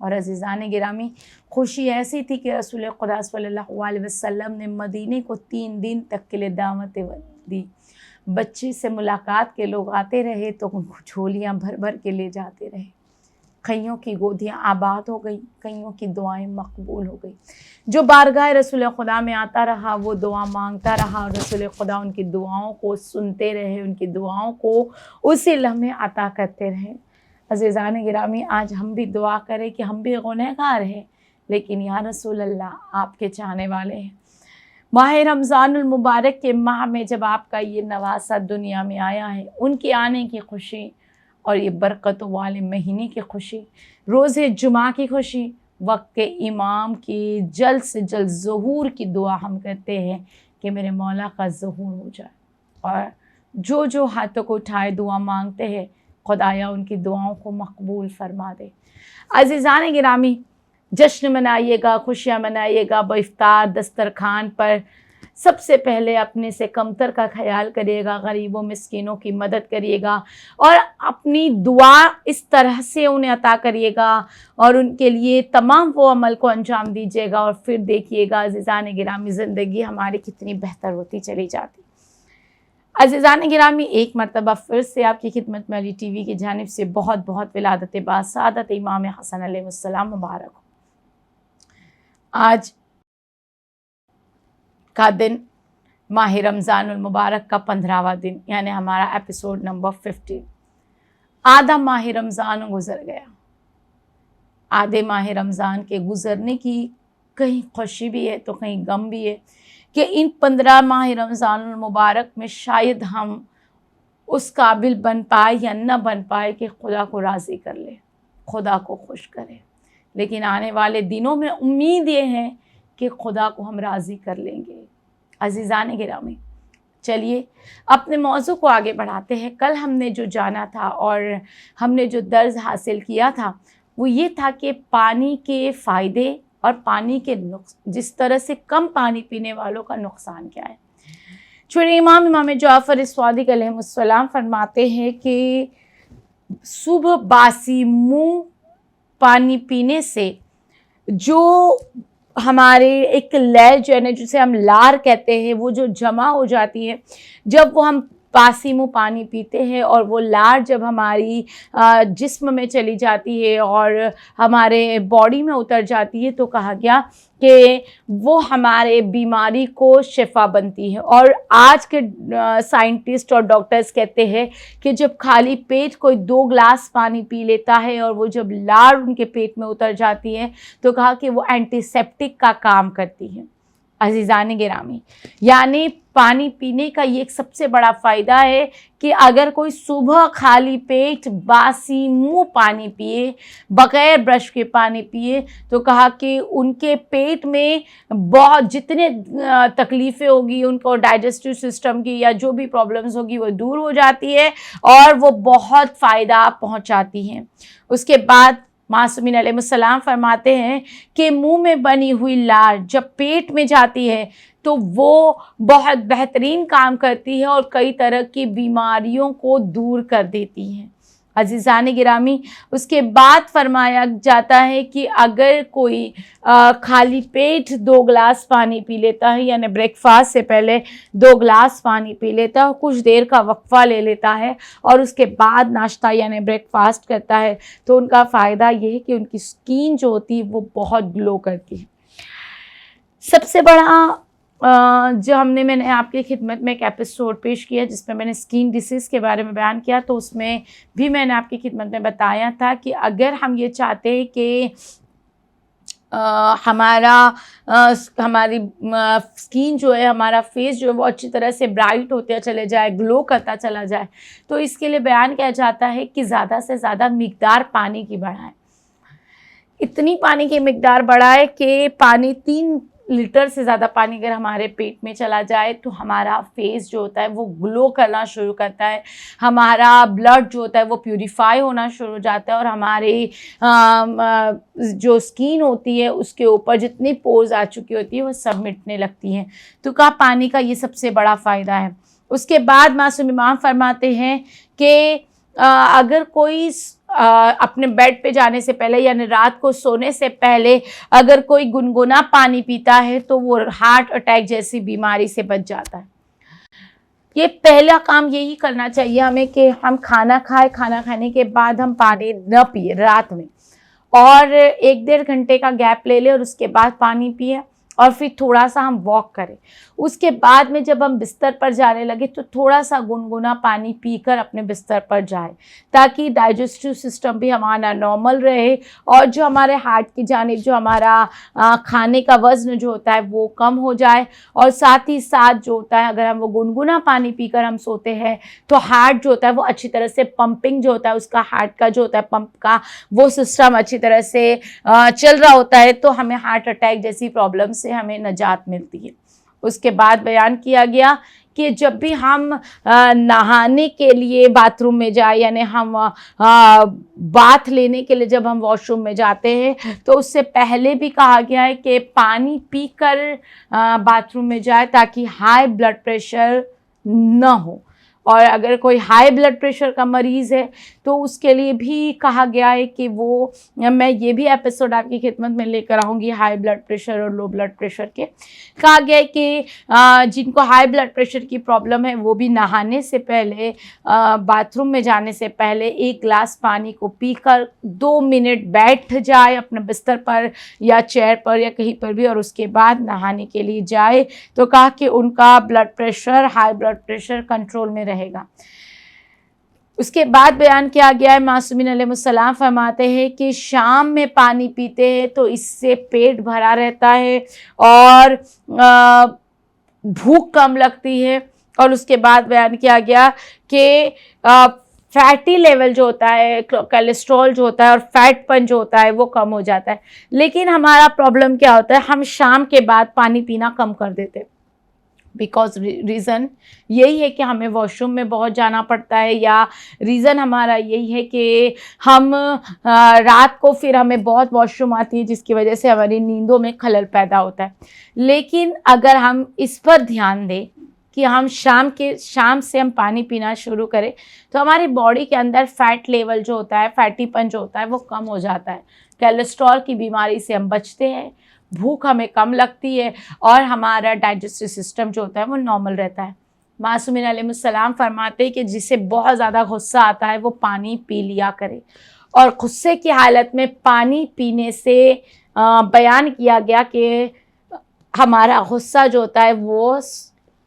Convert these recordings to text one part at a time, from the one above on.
اور عزیزان گرامی خوشی ایسی تھی کہ رسول خدا صلی اللہ علیہ وسلم نے مدینے کو 3 دن تک کے لیے دعوت دی. بچے سے ملاقات کے لوگ آتے رہے تو ان کو جھولیاں بھر بھر کے لے جاتے رہے. کئیوں کی گودیاں آباد ہو گئی, کئیوں کی دعائیں مقبول ہو گئی. جو بارگاہ رسول خدا میں آتا رہا وہ دعا مانگتا رہا, اور رسول خدا ان کی دعاؤں کو سنتے رہے, ان کی دعاؤں کو اسی لمحے عطا کرتے رہے. عزیزان گرامی آج ہم بھی دعا کریں کہ ہم بھی گنہگار ہیں, لیکن یا رسول اللہ آپ کے چاہنے والے ہیں. ماہ رمضان المبارک کے ماہ میں جب آپ کا یہ نواسہ دنیا میں آیا ہے, ان کے آنے کی خوشی اور یہ برکتوں والے مہینے کی خوشی, روز جمعہ کی خوشی, وقت کے امام کی جلد سے جلد ظہور کی دعا ہم کرتے ہیں کہ میرے مولا کا ظہور ہو جائے. اور جو ہاتھوں کو اٹھائے دعا مانگتے ہیں خدایا ان کی دعاؤں کو مقبول فرما دے. عزیزان گرامی جشن منائیے گا, خوشیاں منائیے گا. بافطار دسترخوان پر سب سے پہلے اپنے سے کمتر کا خیال کریے گا, غریبوں مسکینوں کی مدد کریے گا, اور اپنی دعا اس طرح سے انہیں عطا کریے گا اور ان کے لیے تمام وہ عمل کو انجام دیجیے گا. اور پھر دیکھیے گا عزیزان گرامی زندگی ہماری کتنی بہتر ہوتی چلی جاتی. عزیزان گرامی ایک مرتبہ پھر سے آپ کی خدمت میں علی ٹی وی کی جانب سے بہت بہت ولادت باسعادت امام حسن علیہ السلام مبارک ہو. آج کا دن ماہ رمضان المبارک کا 15واں دن, یعنی ہمارا ایپیسوڈ نمبر 15. آدھا ماہ رمضان گزر گیا. آدھے ماہ رمضان کے گزرنے کی کہیں خوشی بھی ہے تو کہیں غم بھی ہے کہ ان 15 ماہ رمضان المبارک میں شاید ہم اس قابل بن پائے یا نہ بن پائے کہ خدا کو راضی کر لے, خدا کو خوش کرے. لیکن آنے والے دنوں میں امید یہ ہے کہ خدا کو ہم راضی کر لیں گے. عزیزان گرامی چلیے اپنے موضوع کو آگے بڑھاتے ہیں. کل ہم نے جو جانا تھا اور ہم نے جو درس حاصل کیا تھا وہ یہ تھا کہ پانی کے فائدے اور پانی کے جس طرح سے کم پانی پینے والوں کا نقصان کیا ہے. چونکہ امام جعفر صادق علیہ السلام فرماتے ہیں کہ صبح باسی منہ پانی پینے سے جو ہمارے ایک لہر جو ہے نا جسے ہم لار کہتے ہیں وہ جو جمع ہو جاتی ہے, جب وہ ہم باسی منہ پانی پیتے ہیں اور وہ لار جب ہماری جسم میں چلی جاتی ہے اور ہمارے باڈی میں اتر جاتی ہے تو کہا گیا کہ وہ ہمارے بیماری کو شفا بنتی ہے. اور آج کے سائنٹسٹ اور ڈاکٹرز کہتے ہیں کہ جب خالی پیٹ کوئی 2 گلاس پانی پی لیتا ہے اور وہ جب لار ان کے پیٹ میں اتر جاتی ہے تو کہا کہ وہ اینٹی سیپٹک کا کام کرتی ہے. عزیزان گرامی یعنی پانی پینے کا یہ ایک سب سے بڑا فائدہ ہے کہ اگر کوئی صبح خالی پیٹ باسی منہ پانی پیے, بغیر برش کے پانی پیے, تو کہا کہ ان کے پیٹ میں بہت جتنے تکلیفیں ہوگی ان کو ڈائجسٹو سسٹم کی یا جو بھی پرابلمز ہوگی وہ دور ہو جاتی ہے اور وہ بہت فائدہ پہنچاتی ہیں. اس کے بعد معصومین علیہ السلام فرماتے ہیں کہ منہ میں بنی ہوئی لار جب پیٹ میں جاتی ہے تو وہ بہت بہترین کام کرتی ہے اور کئی طرح کی بیماریوں کو دور کر دیتی ہیں. عزیزان گرامی اس کے بعد فرمایا جاتا ہے کہ اگر کوئی خالی پیٹ 2 گلاس پانی پی لیتا ہے, یعنی بریک فاسٹ سے پہلے 2 گلاس پانی پی لیتا ہے, کچھ دیر کا وقفہ لے لیتا ہے اور اس کے بعد ناشتہ یعنی بریک فاسٹ کرتا ہے, تو ان کا فائدہ یہ ہے کہ ان کی سکین جو ہوتی ہے وہ بہت گلو کرتی ہے. سب سے بڑا جو میں نے آپ کی خدمت میں ایک ایپیسوڈ پیش کیا جس میں نے اسکن ڈیزیز کے بارے میں بیان کیا, تو اس میں بھی میں نے آپ کی خدمت میں بتایا تھا کہ اگر ہم یہ چاہتے ہیں کہ ہماری اسکن جو ہے, ہمارا فیس جو ہے وہ اچھی طرح سے برائٹ ہوتا چلے جائے, گلو کرتا چلا جائے, تو اس کے لیے بیان کیا جاتا ہے کہ زیادہ سے زیادہ مقدار پانی کی بڑھائیں. اتنی پانی کی مقدار بڑھائے کہ پانی 3 لیٹر سے زیادہ پانی اگر ہمارے پیٹ میں چلا جائے تو ہمارا فیس جو ہوتا ہے وہ گلو کرنا شروع کرتا ہے, ہمارا بلڈ جو ہوتا ہے وہ پیوریفائی ہونا شروع ہو جاتا ہے اور ہماری جو اسکن ہوتی ہے اس کے اوپر جتنی پورز آ چکی ہوتی ہے وہ سب مٹنے لگتی ہیں. تو کہا پانی کا یہ سب سے بڑا فائدہ ہے. اس کے بعد معصوم امام فرماتے ہیں کہ اگر کوئی اپنے بیڈ پہ جانے سے پہلے یعنی رات کو سونے سے پہلے اگر کوئی گنگنا پانی پیتا ہے تو وہ ہارٹ اٹیک جیسی بیماری سے بچ جاتا ہے۔ یہ پہلا کام یہی کرنا چاہیے ہمیں کہ ہم کھانا کھائیں، کھانا کھانے کے بعد ہم پانی نہ پیے رات میں، اور 1-1.5 گھنٹے کا گیپ لے لیں اور اس کے بعد پانی پئیں، اور پھر تھوڑا سا ہم واک کریں۔ اس کے بعد میں جب ہم بستر پر جانے لگے تو تھوڑا سا گنگنا پانی پی کر اپنے بستر پر جائیں، تاکہ ڈائجسٹو سسٹم بھی ہمارا نارمل رہے، اور جو ہمارے ہارٹ کی جانب جو ہمارا کھانے کا وزن جو ہوتا ہے وہ کم ہو جائے، اور ساتھ ہی ساتھ جو ہوتا ہے اگر ہم وہ گنگنا پانی پی کر ہم سوتے ہیں تو ہارٹ جو ہوتا ہے وہ اچھی طرح سے پمپنگ جو ہوتا ہے اس کا، ہارٹ کا جو ہوتا ہے پمپ کا وہ سسٹم اچھی طرح سے چل رہا ہوتا ہے، تو ہمیں ہارٹ اٹیک جیسی پرابلم سے ہمیں نجات ملتی ہے۔ اس کے بعد بیان کیا گیا کہ جب بھی ہم نہانے کے لیے باتھ روم میں جائیں، یعنی ہم باتھ لینے کے لیے جب ہم واش روم میں جاتے ہیں تو اس سے پہلے بھی کہا گیا ہے کہ پانی پی کر باتھ روم میں جائے تاکہ ہائی بلڈ پریشر نہ ہو، اور اگر کوئی ہائی بلڈ پریشر کا مریض ہے تو اس کے لیے بھی کہا گیا ہے کہ وہ، میں یہ بھی ایپیسوڈ آپ کی خدمت میں لے کر آؤں گی ہائی بلڈ پریشر اور لو بلڈ پریشر کے، کہا گیا ہے کہ جن کو ہائی بلڈ پریشر کی پرابلم ہے وہ بھی نہانے سے پہلے، باتھ روم میں جانے سے پہلے 1 گلاس پانی کو پی کر 2 منٹ بیٹھ جائے اپنے بستر پر یا چیئر پر یا کہیں پر بھی، اور اس کے بعد نہانے کے لیے جائے، تو کہا کہ ان کا blood pressure, high blood pressure control میں رہے گا۔ اس کے بعد بیان کیا گیا ہے، معصومین علیہ السلام فرماتے ہیں کہ شام میں پانی پیتے ہیں تو اس سے پیٹ بھرا رہتا ہے اور بھوک کم لگتی ہے، اور اس کے بعد بیان کیا گیا کہ فیٹی لیول جو ہوتا ہے، کولیسٹرول جو ہوتا ہے اور فیٹ پن جو ہوتا ہے وہ کم ہو جاتا ہے۔ لیکن ہمارا پرابلم کیا ہوتا ہے، ہم شام کے بعد پانی پینا کم کر دیتے ہیں، بیکاز ریزن یہی ہے کہ ہمیں واش روم میں بہت جانا پڑتا ہے، یا ریزن ہمارا یہی ہے کہ ہم رات کو پھر ہمیں بہت واش روم آتی ہے جس کی وجہ سے ہماری نیندوں میں خلل پیدا ہوتا ہے۔ لیکن اگر ہم اس پر دھیان دیں کہ ہم شام سے ہم پانی پینا شروع کریں تو ہماری باڈی کے اندر فیٹ لیول جو ہوتا ہے، فیٹی پن جو ہوتا ہے وہ کم ہو جاتا ہے، کولیسٹرول کی بیماری سے ہم بچتے ہیں، بھوک ہمیں کم لگتی ہے، اور ہمارا ڈائجسٹو سسٹم جو ہوتا ہے وہ نارمل رہتا ہے۔ معصومین علیہ السلام فرماتے ہیں کہ جسے بہت زیادہ غصہ آتا ہے وہ پانی پی لیا کرے، اور غصے کی حالت میں پانی پینے سے بیان کیا گیا کہ ہمارا غصہ جو ہوتا ہے وہ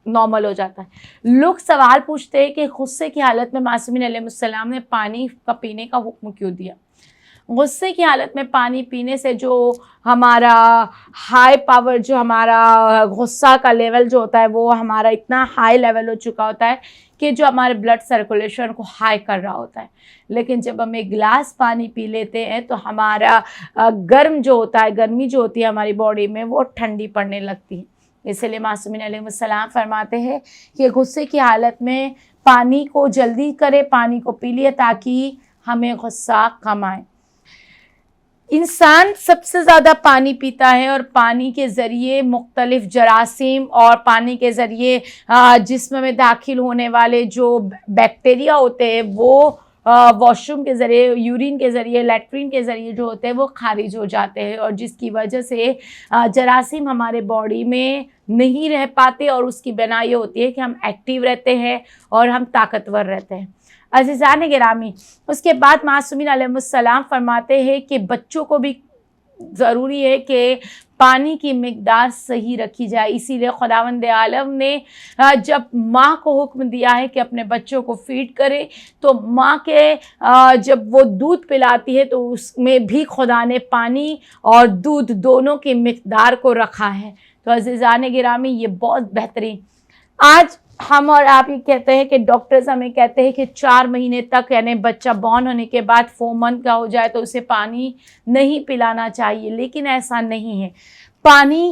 نارمل ہو جاتا ہے۔ لوگ سوال پوچھتے ہیں کہ غصے کی حالت میں معصومین علیہ السلام نے پانی کا پینے کا حکم کیوں دیا؟ غصے کی حالت میں پانی پینے سے جو ہمارا ہائی پاور، جو ہمارا غصہ کا لیول جو ہوتا ہے وہ ہمارا اتنا ہائی لیول ہو چکا ہوتا ہے کہ جو ہمارے بلڈ سرکولیشن کو ہائی کر رہا ہوتا ہے، لیکن جب ہم 1 گلاس پانی پی لیتے ہیں تو ہمارا گرم جو ہوتا ہے، گرمی جو ہوتی ہے ہماری باڈی میں وہ ٹھنڈی پڑنے لگتی ہے۔ اس لیے معصومین علیہ السلام فرماتے ہیں کہ غصے کی حالت میں پانی کو جلدی کرے، پانی کو پی لیے تاکہ ہمیں غصہ کم آئے۔ انسان سب سے زیادہ پانی پیتا ہے، اور پانی کے ذریعے مختلف جراثیم اور پانی کے ذریعے جسم میں داخل ہونے والے جو بیکٹیریا ہوتے ہیں وہ واش روم کے ذریعے، یورین کے ذریعے، لیٹرین کے ذریعے جو ہوتے ہیں وہ خارج ہو جاتے ہیں، اور جس کی وجہ سے جراثیم ہمارے باڈی میں نہیں رہ پاتے، اور اس کی بنا یہ ہوتی ہے کہ ہم ایکٹیو رہتے ہیں اور ہم طاقتور رہتے ہیں۔ عزیزان گرامی، اس کے بعد معصومین علیہ السلام فرماتے ہیں کہ بچوں کو بھی ضروری ہے کہ پانی کی مقدار صحیح رکھی جائے، اسی لیے خداوند عالم نے جب ماں کو حکم دیا ہے کہ اپنے بچوں کو فیڈ کرے، تو ماں کے جب وہ دودھ پلاتی ہے تو اس میں بھی خدا نے پانی اور دودھ دونوں کی مقدار کو رکھا ہے۔ تو عزیزان گرامی، یہ بہت بہترین، آج ہم اور آپ یہ کہتے ہیں کہ ڈاکٹرز ہمیں کہتے ہیں کہ 4 مہینے تک، یعنی بچہ بورن ہونے کے بعد 4 منتھ کا ہو جائے تو اسے پانی نہیں پلانا چاہیے، لیکن ایسا نہیں ہے۔ پانی